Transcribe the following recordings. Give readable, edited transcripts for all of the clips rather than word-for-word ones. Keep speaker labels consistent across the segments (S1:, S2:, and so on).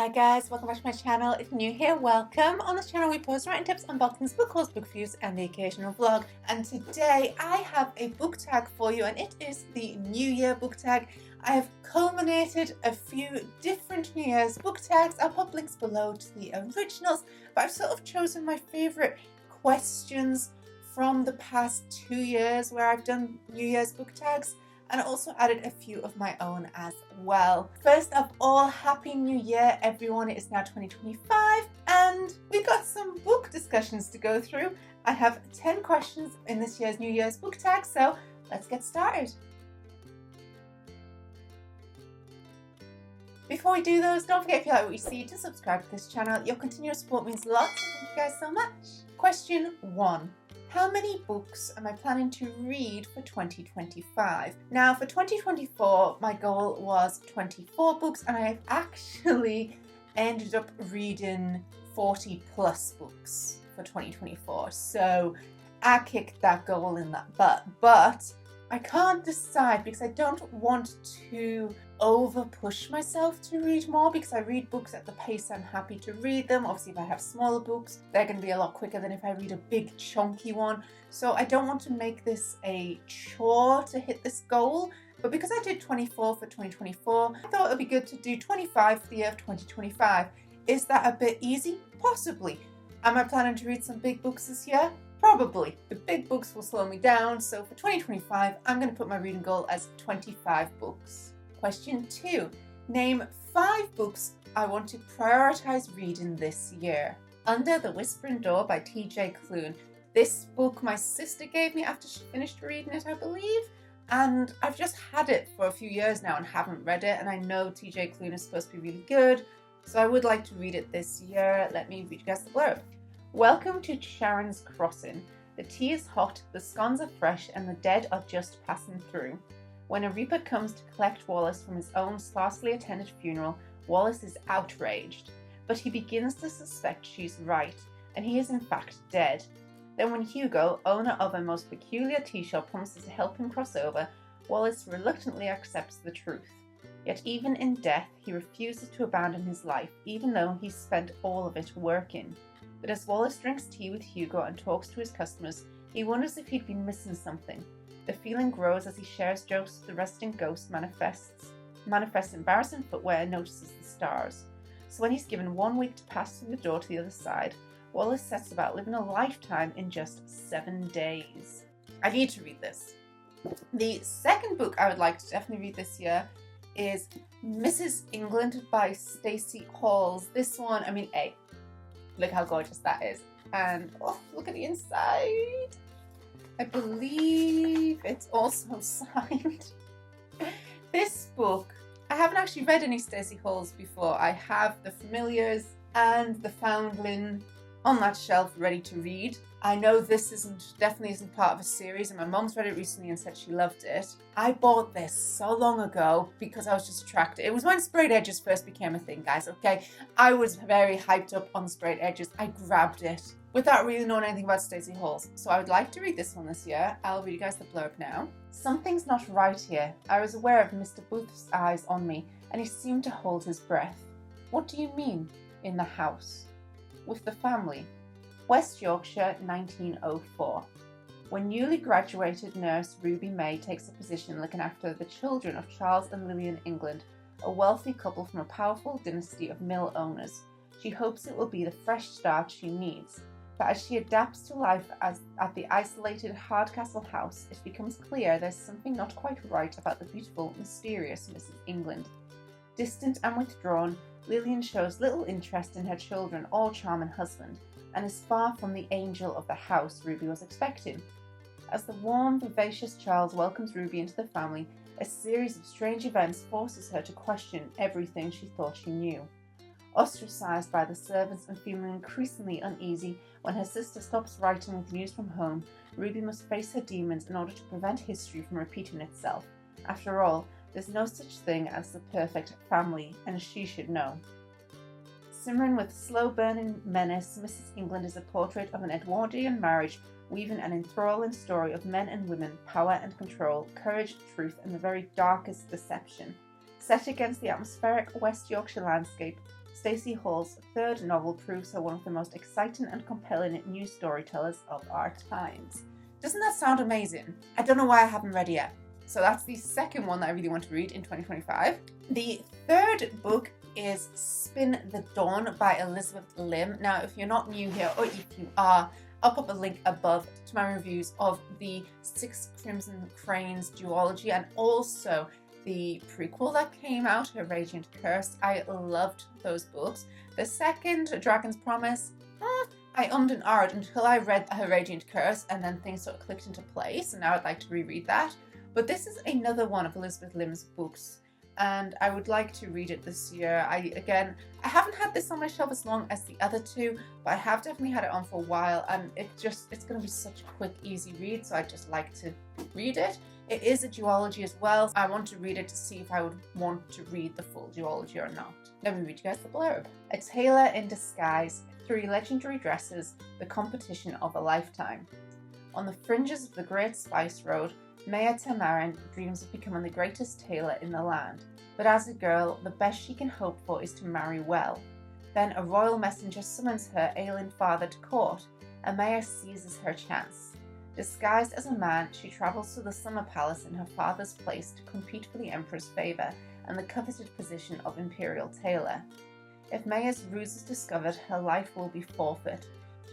S1: Hi guys, welcome back to my channel. If you're new here, welcome. On this channel we post writing tips, unboxings, book hauls, book reviews and the occasional vlog. And today I have a book tag for you and it is the New Year book tag. I have culminated a few different New Year's book tags. I'll pop links below to the originals, but I've sort of chosen my favourite questions from the past 2 years where I've done New Year's book tags. And I also added a few of my own as well. First of all, Happy New Year everyone. It is now 2025 and we got some book discussions to go through. I have 10 questions in this year's New Year's book tag, so let's get started. Before we do those, don't forget if you like what you see to subscribe to this channel. Your continuous support means a lot, so thank you guys so much. Question 1. How many books am I planning to read for 2025? Now for 2024, my goal was 24 books and I have actually ended up reading 40 plus books for 2024. So I kicked that goal in that butt, but I can't decide because I don't want to over push myself to read more because I read books at the pace I'm happy to read them. Obviously if I have smaller books, they're going to be a lot quicker than if I read a big chunky one. So I don't want to make this a chore to hit this goal. But because I did 24 for 2024, I thought it would be good to do 25 for the year of 2025. Is that a bit easy? Possibly. Am I planning to read some big books this year? Probably. The big books will slow me down. So for 2025, I'm going to put my reading goal as 25 books. Question 2. Name 5 books I want to prioritise reading this year. Under the Whispering Door by T.J. Klune. This book my sister gave me after she finished reading it, I believe. And I've just had it for a few years now and haven't read it. And I know T.J. Klune is supposed to be really good. So I would like to read it this year. Let me read you guys the blurb. Welcome to Charon's Crossing. The tea is hot, the scones are fresh, and the dead are just passing through. When a reaper comes to collect Wallace from his own sparsely attended funeral, Wallace is outraged. But he begins to suspect she's right, and he is in fact dead. Then when Hugo, owner of a most peculiar tea shop, promises to help him cross over, Wallace reluctantly accepts the truth. Yet even in death, he refuses to abandon his life, even though he's spent all of it working. But as Wallace drinks tea with Hugo and talks to his customers, he wonders if he'd been missing something. The feeling grows as he shares jokes with the resident ghost, manifests embarrassing footwear and notices the stars. So when he's given 1 week to pass through the door to the other side, Wallace sets about living a lifetime in just 7 days. I need to read this. The second book I would like to definitely read this year is Mrs. England by Stacey Halls. This one, look how gorgeous that is. And oh, look at the inside. I believe it's also signed. This book, I haven't actually read any Stacey Halls before. I have The Familiars and The Foundling on that shelf ready to read. I know this definitely isn't part of a series, and my mom's read it recently and said she loved it. I bought this so long ago because I was just attracted. It was when sprayed edges first became a thing, guys, okay? I was very hyped up on sprayed edges. I grabbed it without really knowing anything about Stacey Halls. So I would like to read this one this year. I'll read you guys the blurb now. Something's not right here. I was aware of Mr. Booth's eyes on me, and he seemed to hold his breath. What do you mean, in the house? With the family? West Yorkshire, 1904. When newly graduated nurse Ruby May takes a position looking after the children of Charles and Lillian England, a wealthy couple from a powerful dynasty of mill owners, she hopes it will be the fresh start she needs. But as she adapts to life at the isolated Hardcastle house, it becomes clear there's something not quite right about the beautiful, mysterious Mrs. England. Distant and withdrawn, Lillian shows little interest in her children or charming husband, and is far from the angel of the house Ruby was expecting. As the warm, vivacious Charles welcomes Ruby into the family, a series of strange events forces her to question everything she thought she knew. Ostracized by the servants and feeling increasingly uneasy when her sister stops writing with news from home, Ruby must face her demons in order to prevent history from repeating itself. After all, there's no such thing as the perfect family, and she should know. Simmering with slow-burning menace, Mrs. England is a portrait of an Edwardian marriage, weaving an enthralling story of men and women, power and control, courage, truth, and the very darkest deception. Set against the atmospheric West Yorkshire landscape, Stacey Hall's third novel proves her one of the most exciting and compelling new storytellers of our times. Doesn't that sound amazing? I don't know why I haven't read it yet. So that's the second one that I really want to read in 2025. The third book is Spin the Dawn by Elizabeth Lim. Now, if you're not new here, or if you are, I'll put a link above to my reviews of the Six Crimson Cranes duology and also the prequel that came out, Her Radiant Curse. I loved those books. The second, Dragon's Promise, I ummed and ahed until I read Her Radiant Curse and then things sort of clicked into place, and now I'd like to reread that. But this is another one of Elizabeth Lim's books, and I would like to read it this year. I haven't had this on my shelf as long as the other two, but I have definitely had it on for a while, and it's going to be such a quick, easy read, so I'd just like to read it. It is a duology as well. I want to read it to see if I would want to read the full duology or not. Let me read you guys the blurb. A tailor in disguise, 3 legendary dresses, the competition of a lifetime. On the fringes of the Great Spice Road, Maya Tamarin dreams of becoming the greatest tailor in the land, but as a girl, the best she can hope for is to marry well. Then a royal messenger summons her ailing father to court, and Maya seizes her chance. Disguised as a man, she travels to the summer palace in her father's place to compete for the emperor's favour and the coveted position of imperial tailor. If Maya's ruse is discovered, her life will be forfeit.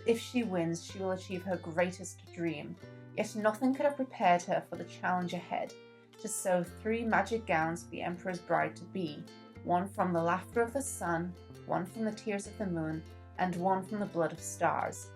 S1: If she wins, she will achieve her greatest dream. Yet nothing could have prepared her for the challenge ahead, to sew 3 magic gowns for the emperor's bride-to-be, one from the laughter of the sun, one from the tears of the moon, and one from the blood of stars.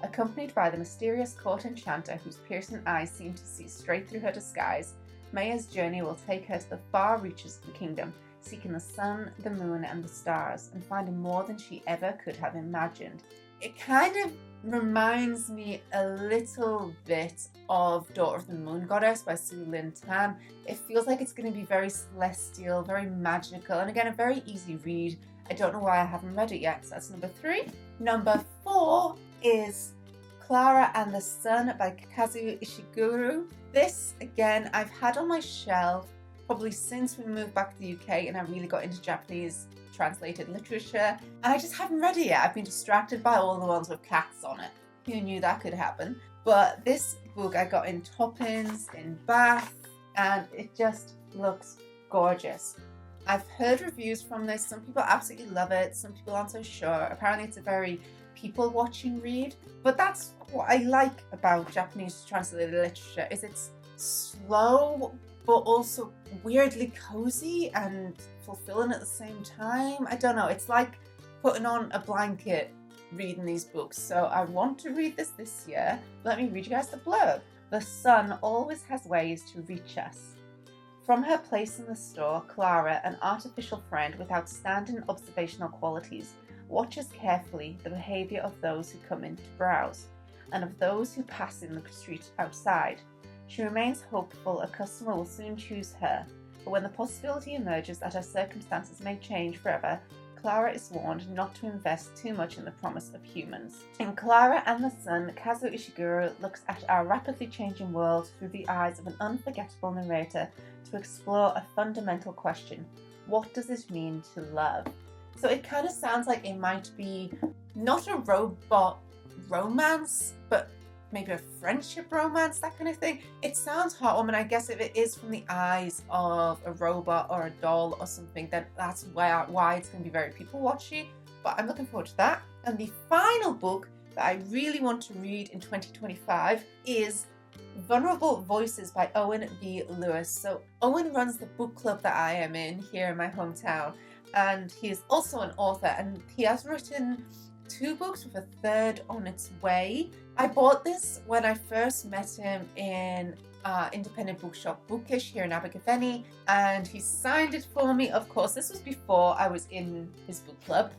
S1: Accompanied by the mysterious court enchanter whose piercing eyes seem to see straight through her disguise, Maya's journey will take her to the far reaches of the kingdom, seeking the sun, the moon, and the stars, and finding more than she ever could have imagined. It kind of reminds me a little bit of Daughter of the Moon Goddess by Sue Lynn Tan. It feels like it's going to be very celestial, very magical, and again, a very easy read. I don't know why I haven't read it yet, so that's number 3. Number 4 is Clara and the Sun by Kazuo Ishiguro. This, again, I've had on my shelf probably since we moved back to the UK and I really got into Japanese translated literature, and I just haven't read it yet. I've been distracted by all the ones with cats on it. Who knew that could happen? But this book I got in Toppins in Bath, and it just looks gorgeous. I've heard reviews from this. Some people absolutely love it, some people aren't so sure. Apparently it's a very people-watching read, but that's what I like about Japanese translated literature, is it's slow but also weirdly cozy and fulfilling at the same time. I don't know, it's like putting on a blanket reading these books, so I want to read this year. Let me read you guys the blurb. The sun always has ways to reach us. From her place in the store, Clara, an artificial friend with outstanding observational qualities, watches carefully the behaviour of those who come in to browse, and of those who pass in the street outside. She remains hopeful a customer will soon choose her, but when the possibility emerges that her circumstances may change forever, Clara is warned not to invest too much in the promise of humans. In Clara and the Sun, Kazuo Ishiguro looks at our rapidly changing world through the eyes of an unforgettable narrator to explore a fundamental question: what does it mean to love? So it kind of sounds like it might be not a robot romance, but maybe a friendship romance, that kind of thing. It sounds heartwarming. I guess if it is from the eyes of a robot or a doll or something, then that's why it's going to be very people-watchy. But I'm looking forward to that. And the final book that I really want to read in 2025 is Vulnerable Voices by Owen B. Lewis. So Owen runs the book club that I am in here in my hometown, and he is also an author, and he has written 2 books with a 3rd on its way. I bought this when I first met him in independent bookshop Bookish here in Abergavenny, and he signed it for me. Of course, this was before I was in his book club.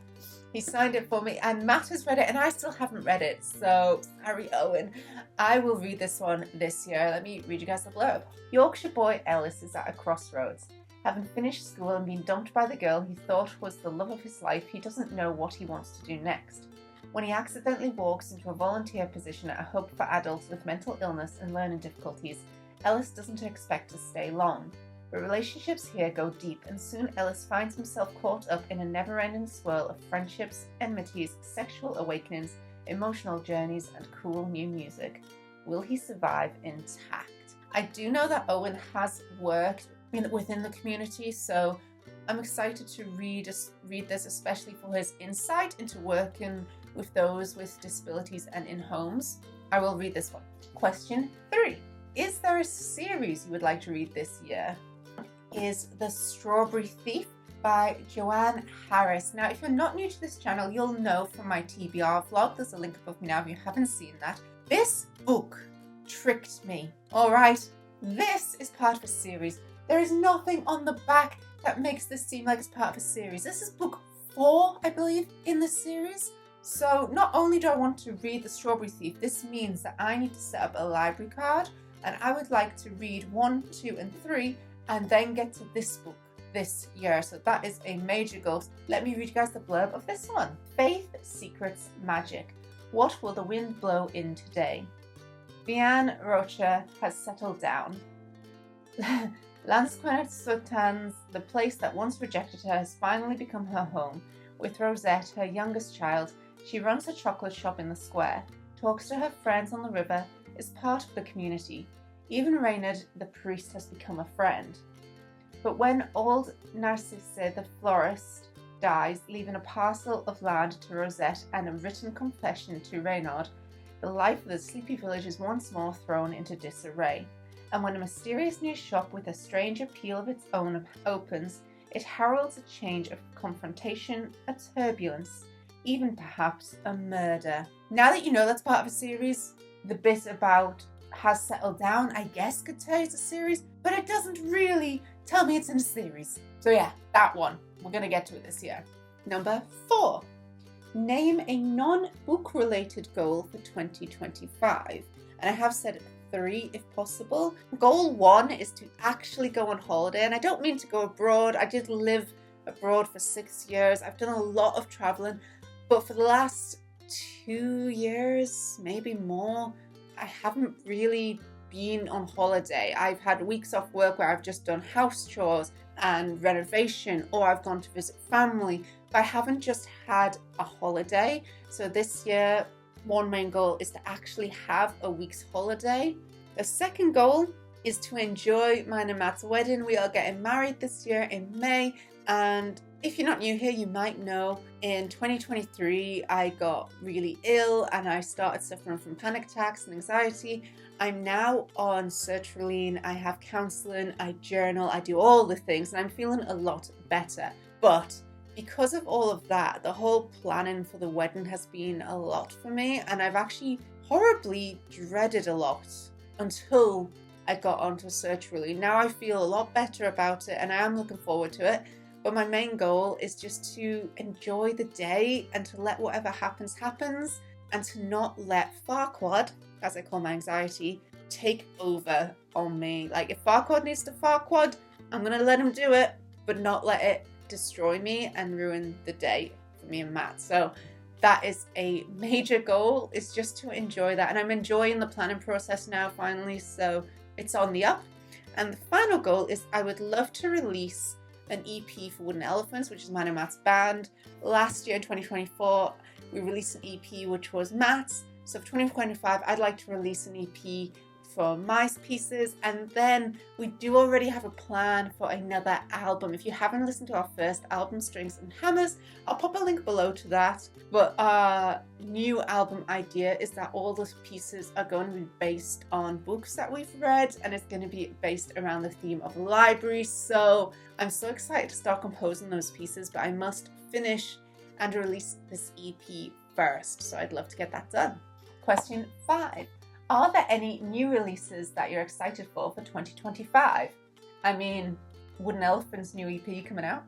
S1: He signed it for me, and Matt has read it, and I still haven't read it, so sorry, Owen. I will read this one this year. Let me read you guys the blurb. Yorkshire boy Ellis is at a crossroads. Having finished school and been dumped by the girl he thought was the love of his life, he doesn't know what he wants to do next. When he accidentally walks into a volunteer position at a hub for adults with mental illness and learning difficulties, Ellis doesn't expect to stay long. But relationships here go deep, and soon Ellis finds himself caught up in a never-ending swirl of friendships, enmities, sexual awakenings, emotional journeys, and cool new music. Will he survive intact? I do know that Owen has worked within the community, so I'm excited to read this, especially for his insight into working with those with disabilities and in homes. I will read this one. Question 3. Is there a series you would like to read this year? Is The Strawberry Thief by Joanne Harris. Now, if you're not new to this channel, you'll know from my TBR vlog. There's a link above me now if you haven't seen that. This book tricked me. All right, this is part of a series. There is nothing on the back that makes this seem like it's part of a series. This is book 4, I believe, in the series. So not only do I want to read The Strawberry Thief, this means that I need to set up a library card, and I would like to read 1, 2, and 3, and then get to this book this year. So that is a major goal. Let me read you guys the blurb of this one. Faith, Secrets, Magic. What will the wind blow in today? Bian Rocha has settled down. Lansquenet Sultan's, the place that once rejected her, has finally become her home. With Rosette, her youngest child, she runs a chocolate shop in the square, talks to her friends on the river, is part of the community. Even Reynard, the priest, has become a friend. But when old Narcisse, the florist, dies, leaving a parcel of land to Rosette and a written confession to Reynard, the life of the sleepy village is once more thrown into disarray. And when a mysterious new shop with a strange appeal of its own opens, it heralds a change of confrontation, a turbulence, even perhaps a murder. Now that you know that's part of a series, the bit about has settled down, I guess could tell you it's a series, but it doesn't really tell me it's in a series. So yeah, that one. We're going to get to it this year. Number 4. Name a non-book related goal for 2025. And I have said 3 if possible. Goal 1 is to actually go on holiday, and I don't mean to go abroad. I did live abroad for 6 years. I've done a lot of traveling, but for the last 2 years, maybe more, I haven't really been on holiday. I've had weeks off work where I've just done house chores and renovation, or I've gone to visit family, but I haven't just had a holiday. So this year, one main goal is to actually have a week's holiday. The second goal is to enjoy mine and Matt's wedding. We are getting married this year in May, and if you're not new here, you might know in 2023 I got really ill and I started suffering from panic attacks and anxiety. I'm now on sertraline, I have counselling, I journal, I do all the things, and I'm feeling a lot better. But because of all of that, the whole planning for the wedding has been a lot for me, and I've actually horribly dreaded a lot until I got onto sertraline. Now I feel a lot better about it and I am looking forward to it. But my main goal is just to enjoy the day and to let whatever happens, happens, and to not let Farquaad, as I call my anxiety, take over on me. Like, if Farquaad needs to Farquaad, I'm going to let him do it, but not let it destroy me and ruin the day for me and Matt. So that is a major goal, is just to enjoy that. And I'm enjoying the planning process now, finally, so it's on the up. And the final goal is I would love to release an EP for Wooden Elephants, which is mine and Matt's band. Last year in 2024, we released an EP which was Matt's. So for 2025, I'd like to release an EP for my pieces, and then we do already have a plan for another album. If you haven't listened to our first album, Strings and Hammers, I'll pop a link below to that. But our new album idea is that all the pieces are going to be based on books that we've read, and it's going to be based around the theme of the library. So I'm so excited to start composing those pieces, but I must finish and release this EP first. So I'd love to get that done. Question 5. Are there any new releases that you're excited for 2025? I mean, Wooden Elephant's new EP coming out.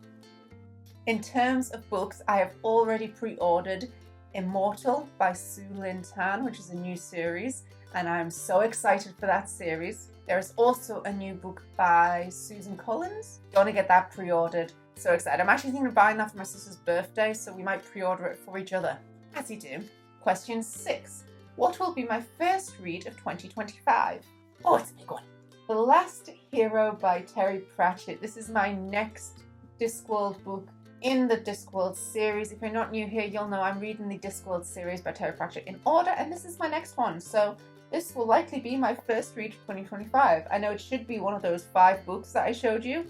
S1: In terms of books, I have already pre-ordered Immortal by Sue Lynn Tan, which is a new series, and I'm so excited for that series. There is also a new book by Susan Collins. Going to get that pre-ordered. So excited. I'm actually thinking of buying that for my sister's birthday, so we might pre-order it for each other, as you do. Question 6. What will be my first read of 2025? Oh, it's a big one. The Last Hero by Terry Pratchett. This is my next Discworld book in the Discworld series. If you're not new here, you'll know I'm reading the Discworld series by Terry Pratchett in order, and this is my next one. So this will likely be my first read of 2025. I know it should be one of those 5 books that I showed you,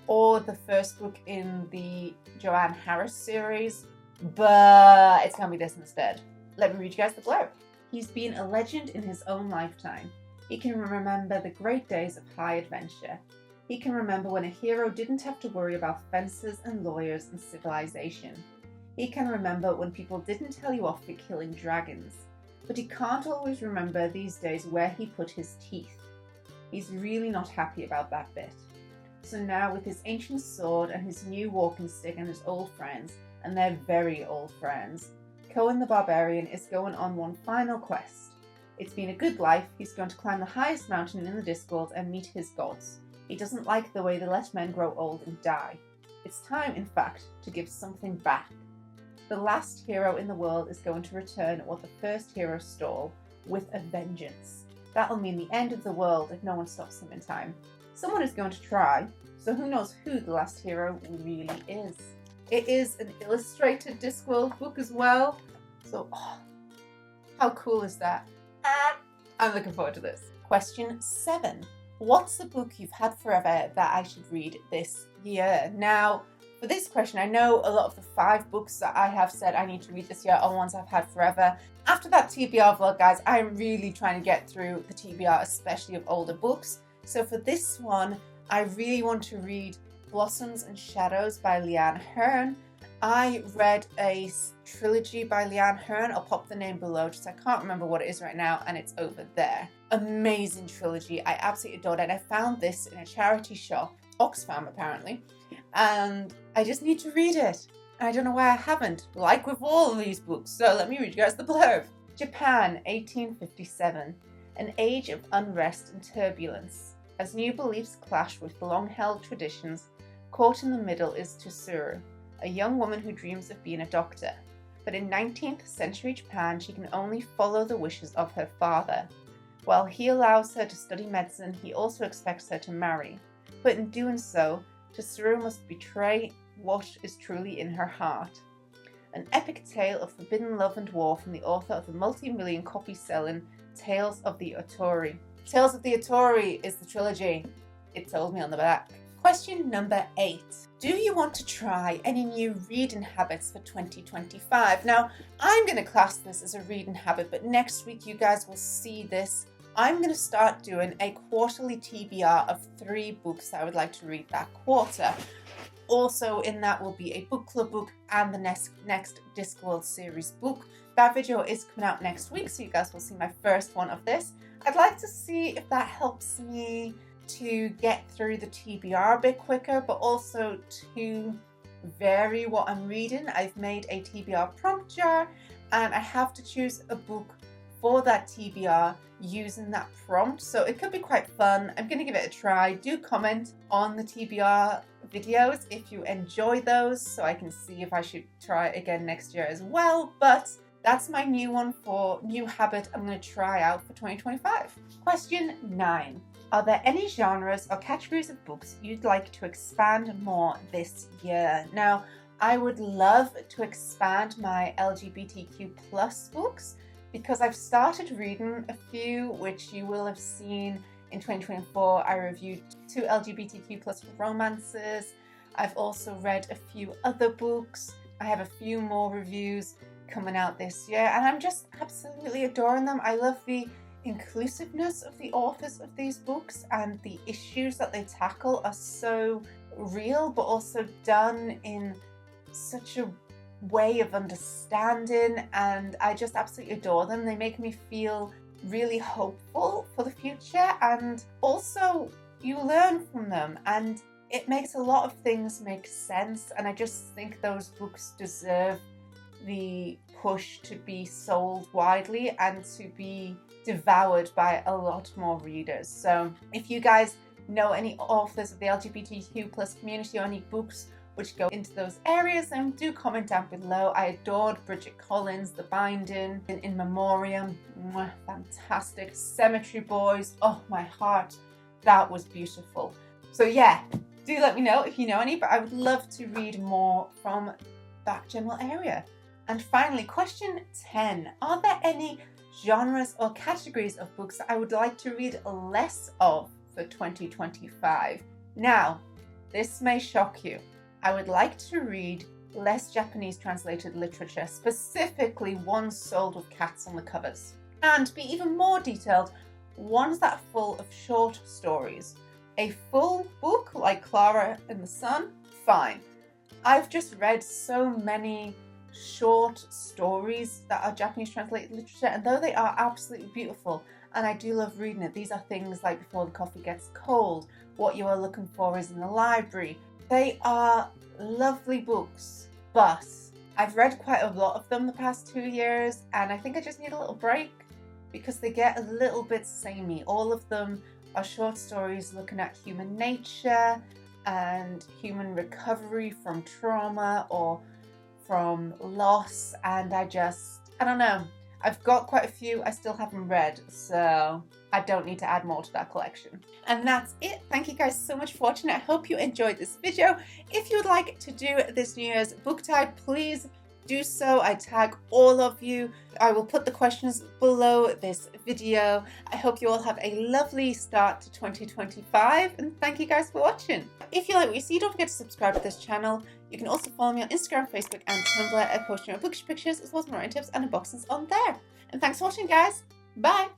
S1: or the first book in the Joanne Harris series, but it's going to be this instead. Let me read you guys the blurb. He's been a legend in his own lifetime. He can remember the great days of high adventure. He can remember when a hero didn't have to worry about fences and lawyers and civilization. He can remember when people didn't tell you off for killing dragons. But he can't always remember these days where he put his teeth. He's really not happy about that bit. So now, with his ancient sword and his new walking stick and his old friends, and they're very old friends, Cohen the Barbarian is going on one final quest. It's been a good life. He's going to climb the highest mountain in the Discworld and meet his gods. He doesn't like the way they let men grow old and die. It's time, in fact, to give something back. The last hero in the world is going to return what the first hero stole, with a vengeance. That'll mean the end of the world if no one stops him in time. Someone is going to try, so who knows who the last hero really is. It is an illustrated Discworld book as well, so how cool is that? I'm looking forward to this. Question 7. What's the book you've had forever that I should read this year? Now, for this question, I know a lot of the 5 books that I have said I need to read this year are ones I've had forever. After that TBR vlog, guys, I'm really trying to get through the TBR, especially of older books. So for this one, I really want to read Blossoms and Shadows by Leanne Hearn. I read a trilogy by Leanne Hearn. I'll pop the name below, just I can't remember what it is right now, and it's over there. Amazing trilogy. I absolutely adored it. And I found this in a charity shop, Oxfam apparently, and I just need to read it. I don't know why I haven't, like with all of these books. So let me read you guys the blurb. Japan, 1857. An age of unrest and turbulence. As new beliefs clash with long-held traditions, caught in the middle is Tsuru, a young woman who dreams of being a doctor. But in 19th century Japan, she can only follow the wishes of her father. While he allows her to study medicine, he also expects her to marry. But in doing so, Tsuru must betray what is truly in her heart. An epic tale of forbidden love and war from the author of the multi-million copy selling Tales of the Otori. Tales of the Otori is the trilogy. It told me on the back. Question number 8. Do you want to try any new reading habits for 2025? Now, I'm going to class this as a reading habit, but next week you guys will see this. I'm going to start doing a quarterly TBR of 3 books that I would like to read that quarter. Also in that will be a book club book and the next Discworld series book. That video is coming out next week, so you guys will see my first one of this. I'd like to see if that helps me to get through the TBR a bit quicker, but also to vary what I'm reading. I've made a TBR prompt jar, and I have to choose a book for that TBR using that prompt, so it could be quite fun. I'm going to give it a try. Do comment on the TBR videos if you enjoy those, so I can see if I should try it again next year as well. But that's my new one for new habit I'm going to try out for 2025. Question 9. Are there any genres or categories of books you'd like to expand more this year? Now, I would love to expand my LGBTQ plus books, because I've started reading a few, which you will have seen in 2024. I reviewed 2 LGBTQ plus romances. I've also read a few other books. I have a few more reviews coming out this year, and I'm just absolutely adoring them. I love the inclusiveness of the authors of these books, and the issues that they tackle are so real, but also done in such a way of understanding, and I just absolutely adore them. They make me feel really hopeful for the future, and also you learn from them, and it makes a lot of things make sense, and I just think those books deserve the push to be sold widely and to be devoured by a lot more readers. So if you guys know any authors of the LGBTQ plus community or any books which go into those areas, then do comment down below. I adored Bridget Collins' The Binding, In Memoriam, fantastic. Cemetery Boys, oh my heart. that was beautiful. So yeah, do let me know if you know any, but I would love to read more from that general area. And finally, question 10. Are there any genres or categories of books that I would like to read less of for 2025? Now, this may shock you. I would like to read less Japanese translated literature, specifically ones sold with cats on the covers. And to be even more detailed, ones that are full of short stories. A full book like Clara in the Sun, fine. I've just read so many short stories that are Japanese translated literature, and though they are absolutely beautiful, and I do love reading it, these are things like Before the Coffee Gets Cold, What You Are Looking For Is in the Library. They are lovely books, but I've read quite a lot of them the past 2 years, and I think I just need a little break because they get a little bit samey. All of them are short stories looking at human nature and human recovery from trauma or from loss, and I don't know. I've got quite a few I still haven't read, so I don't need to add more to that collection. And that's it. Thank you guys so much for watching. I hope you enjoyed this video. If you would like to do this New Year's book tag, please do so. I tag all of you. I will put the questions below this video. I hope you all have a lovely start to 2025, and thank you guys for watching. If you like what you see, don't forget to subscribe to this channel. You can also follow me on Instagram, Facebook and Tumblr. I post my bookish pictures as well as my writing tips and unboxings on there. And thanks for watching, guys. Bye!